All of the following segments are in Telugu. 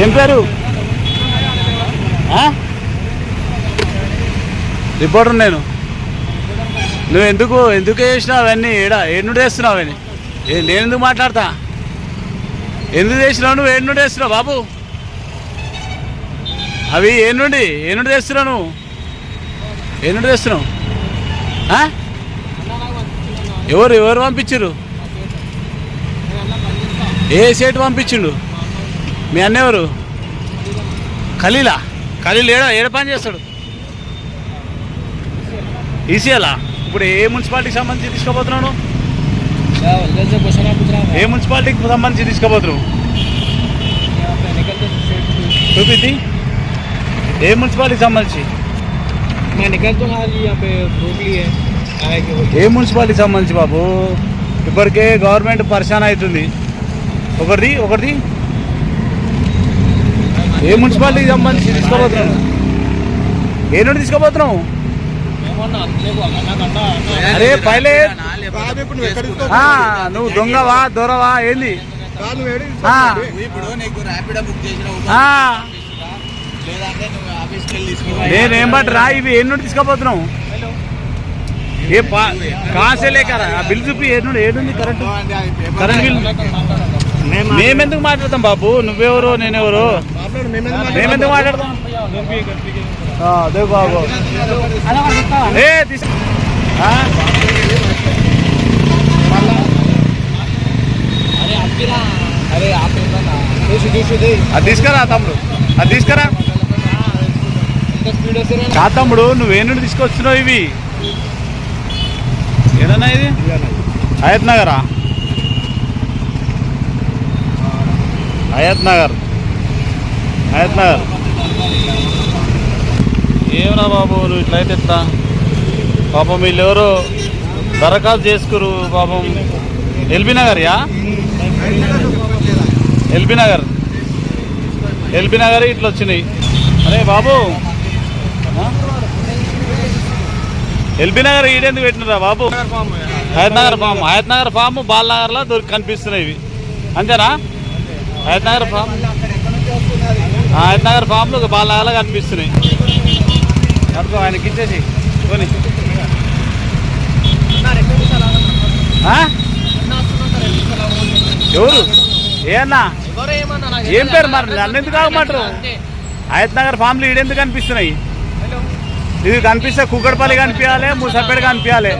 ఏం పేరు? రిపోర్టర్ నేను. నువ్వు ఎందుకు చేసినావు అవన్నీ? ఏడు చేస్తున్నావు అవన్నీ? నేను ఎందుకు మాట్లాడతా? ఎందుకు చేసినావు నువ్వు? ఏడు చేస్తున్నావు బాబు? అవి ఏనుండి తెస్తున్నావు నువ్వు? ఏనుండి తెస్తున్నావు? ఎవరు పంపించారు? ఏ సేటు పంపించిండు? మీ అన్న ఎవరు? ఖలీల్ ఏడ పని చేస్తాడు? ఈసీఎలా? ఇప్పుడు ఏ మున్సిపాలిటీకి సంబంధించి తీసుకోబోతున్నావు? ఏ మున్సిపాలిటీకి సంబంధించి తీసుకోబోతున్నావు? చూపింది. ఏ మున్సిపాలిటీకి సంబంధించి? ఏ మున్సిపాలిటీకి సంబంధించి బాబు? ఇప్పటికే గవర్నమెంట్ పరిశాన్ అవుతుంది. ఒకటిది ఏ మున్సిపాలిటీకి సంబంధించి తీసుకోబోతున్నావు? ఏ నుండి తీసుకోబోతున్నావు? అరే పైలే నువ్వు దొంగవా దొరవా ఏంది? నేనేం బట్రా ఇవి ఏ నుండి తీసుకోబోతున్నావు? ఏ కాసే లేకరా? ఆ బిల్ చూపి ఏడుంది కరెంట్ బిల్. మేమెందుకు మాట్లాడతాం బాబు? నువ్వెవరు నేనెవరు? మేమెందుకు మాట్లాడతాం? బాబు అది తీసుకురా తమ్ముడు, అది తీసుకురా. కా తమ్ముడు నువ్వే నుండి తీసుకొస్తున్నావు ఇవి? ఏదన్నా ఇది హయత్ నగరా? హయత్ నగర్ ఏమన్నా బాబు నువ్వు ఇట్లయితే ఎట్లా? పాపం వీళ్ళెవరో దరఖాస్తు చేసుకురు పాపం. ఎల్బీ నగర్ ఇట్లా వచ్చినాయి. అరే బాబు ఎల్బీ నగర్ ఈడెందుకు పెట్టినరా బాబు? హయత్ నగర్ ఫామ్ బాలనగర్లో కనిపిస్తున్నాయి ఇవి, అంతేనా? హయత్ నగర్ ఫామ్లు బాలనగర్లో కనిపిస్తున్నాయి. అనుకో ఆయనకి ఇచ్చేసి కొని. ఎవరు? ఏమన్నా ఏం పేరు మరి? నన్ను ఎందుకు ఆగమంటారు? హయత్ నగర్ ఫామ్లు ఈడెందుకు కనిపిస్తున్నాయి? ఇది కనిపిస్తే కుక్కడపల్లి కనిపించాలి, ముసాపేట కనిపించాలి.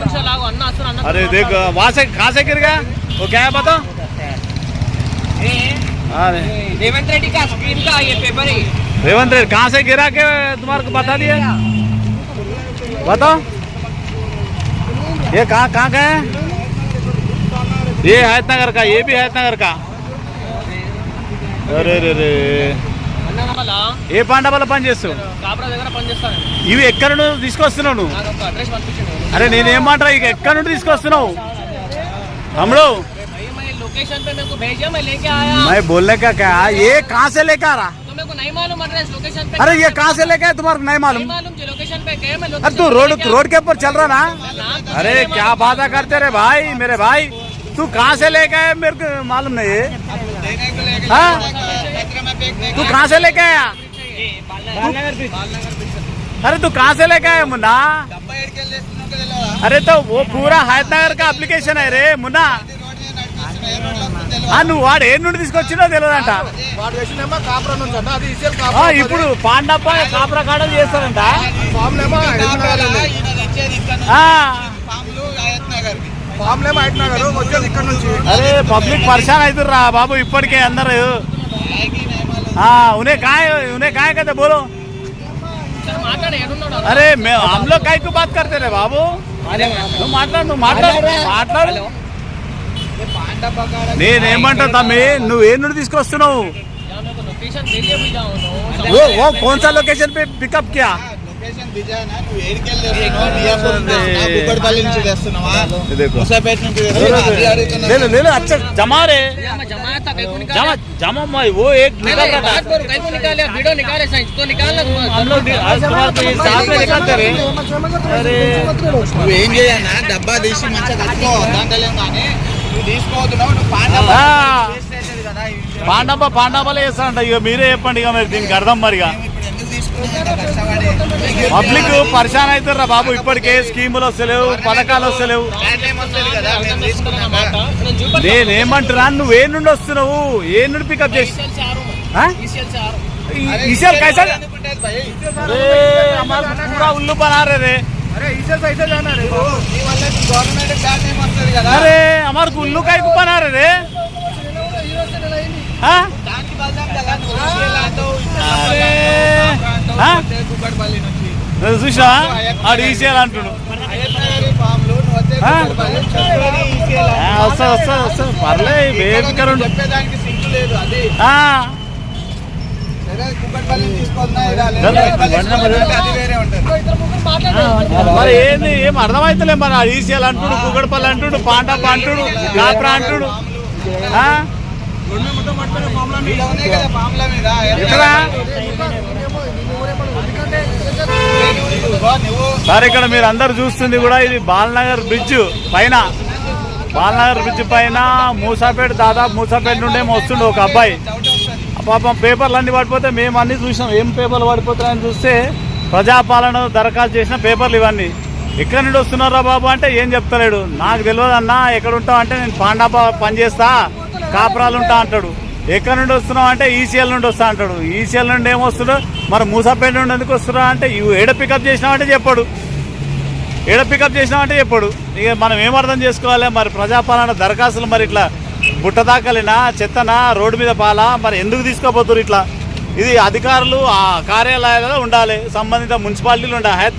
अरे देख वहाँ से कहाँ से गिर गया वो? क्या है बताओ? रेवंत रेड्डी का स्क्रीन का ये पेपर है। रेवंत रेड्डी कहाँ से गिरा के तुम्हारे को बता दिया? बताओ ये कहाँ का है? ये हयत नगर का, ये भी हयत नगर का. अरे रे रे ఏ పాండవాళ్ళ పని చేస్తావు? ఇవి ఎక్కడ నుండి తీసుకొస్తున్నావు నువ్వు? అరే నేనేం మాట ఇక ఎక్కడ నుండి తీసుకొస్తున్నావు తమ్ముడు? मैं बोलने का क्या? ये कहाँ से लेकर आ रहा? अरे ये कहाँ से लेकर आया? तुम्हारे नहीं मालूम? अरे तू रोड के ऊपर चल रहा ना? अरे क्या बात करते रे भाई, मेरे भाई तू कहाँ से लेकर आया? मेरे को मालूम नहीं है. तू कहाँ से लेके आया? अरे तू कहाँ से लेके आया मुन्ना? अरे तो वो पूरा हयత్ నగర్ का अप्लिकेशन है रे मुन्ना. నువ్వు వాడు ఏ నుండి తీసుకొచ్చినో తెలియదంట. ఇప్పుడు పాండప్ప కాపురా కాడలు చేస్తారంట. అరే పబ్లిక్ పరిశాన్ అవుతుర్రా బాబు ఇప్పటికే అందరు. उन्हें काय कहते बोलो? अरे हम लोग काय को बात करते रहे बाबू? మాట్లాడు. నేనేమంటా తమ్మి, నువ్వు ఏ నుండి తీసుకొస్తున్నావు? वो कौन सा लोकेशन पे पिकअप किया? अच्छा जमा रे जमा वो एक निकल रहा था. वीडियो निकाले इसको निकालना हम लोग साथ में निकालते रहे. अरे నువ్వేం చేయన్నా డబ్బా తీసి మంచిగా కట్టుకో దాంట్లో కానీ నువ్వు తీసుకోవద్దు. నువ్వు పాండ పాండాబాలే చేస్తారంట. ఇక మీరే చెప్పండి ఇక మరి దీనికి అర్థం మరిగా. ఇప్పుడు ఎందుకు తీసుకున్నావు కష్టపడి పబ్లిక్ పరిశాన్ అవుతారా బాబు, ఇప్పటికే స్కీములు వస్తలేవు, పథకాలు వస్తలేవు. బ్రాండ్ నేమ్ వస్తుంది కదా మేము తీసుకున్నాక నేనేమంటున్నా, నువ్వు ఏ నుండి వస్తున్నావు, ఏ నుండి పికప్ చేసి ఈసీఎల్ कैसा ఎందుకుంటుంది భయ్? अरे हमारा पूरा उल्लू बना रहे रे. నీ వల్ల గవర్నమెంట్ బ్రాండ్ నేమ్ వస్తుంది కదా अरे हमारे को उल्लू का बना रहे रे. हाँ? దానికి బదనాం కదా నువ్వు ఈసీఎల్ అంటావు, అరే. అంటావు, ఆ? పోతే కూకట్పల్లి నుంచి నువ్వు చూసావా ఆడు ఈసీఎల్ అంటుడు. అయ్యప్పనగరి ఫామ్లో నువ్వు వస్తే ఆ? కూకట్పల్లి చెప్పేది ఈసీఎల్ వస్తా పర్లే బేబికరుండు. చెప్పేదానికి సింకు లేదు అది సరే కూకట్పల్లి తీసుకొన్నా అది వేరే ఉంటుంది. మరి ఏంది ఏం అర్థమైతలే మరి. ఆ ఈసీఎల్ అంటుడు, కుగడపల్లి అంటుడు, పాండప్ప అంటుడు, కాప్రా అంటుడు. ఆ? ఇలా ఉన్నాయి కదా ఫామ్ల మీద ఎక్కడా? నువ్వు సార్ ఇక్కడ మీరు అందరు చూస్తుంది కూడా ఇది బాలనగర్ బ్రిడ్జ్ పైన, బాలనగర్ బ్రిడ్జ్ పైన మూసాపేట, దాదాపు మూసాపేట నుండే వస్తుండే ఒక అబ్బాయి. పాపం పేపర్లు అన్ని పడిపోతే మేము అన్ని చూసాం. ఏం పేపర్లు పడిపోతాయని చూస్తే ప్రజాపాలన దరఖాస్తు చేసిన పేపర్లు ఇవన్నీ. ఎక్కడి నుండి వస్తున్నారా బాబు అంటే ఏం చెప్తలేడు. నాకు తెలియదు అన్న, ఎక్కడ ఉంటావు అంటే నేను పాండాప పనిచేస్తా, కాపురాలు ఉంటా అంటాడు. ఎక్కడి నుండి వస్తున్నావు అంటే ఈసీఎల్ నుండి వస్తా అంటాడు. ఈసీఎల్ నుండి ఏమొస్తున్నాడు, మరి మూసాపేట నుండి ఎందుకు వస్తున్నావు అంటే ఏడ పికప్ చేసినావంటే చెప్పాడు, ఏడ పికప్ చేసినావంటే చెప్పాడు. ఇక మనం ఏం అర్థం చేసుకోవాలి మరి. ప్రజాపాలన దరఖాస్తులు మరి ఇట్లా బుట్ట దాకలినా, చెత్తనా, రోడ్డు మీద పాలా, మరి ఎందుకు తీసుకోపోతున్నారు ఇట్లా? ఇది అధికారులు ఆ కార్యాలయాలలో ఉండాలి, సంబంధిత మున్సిపాలిటీలు ఉండాలి.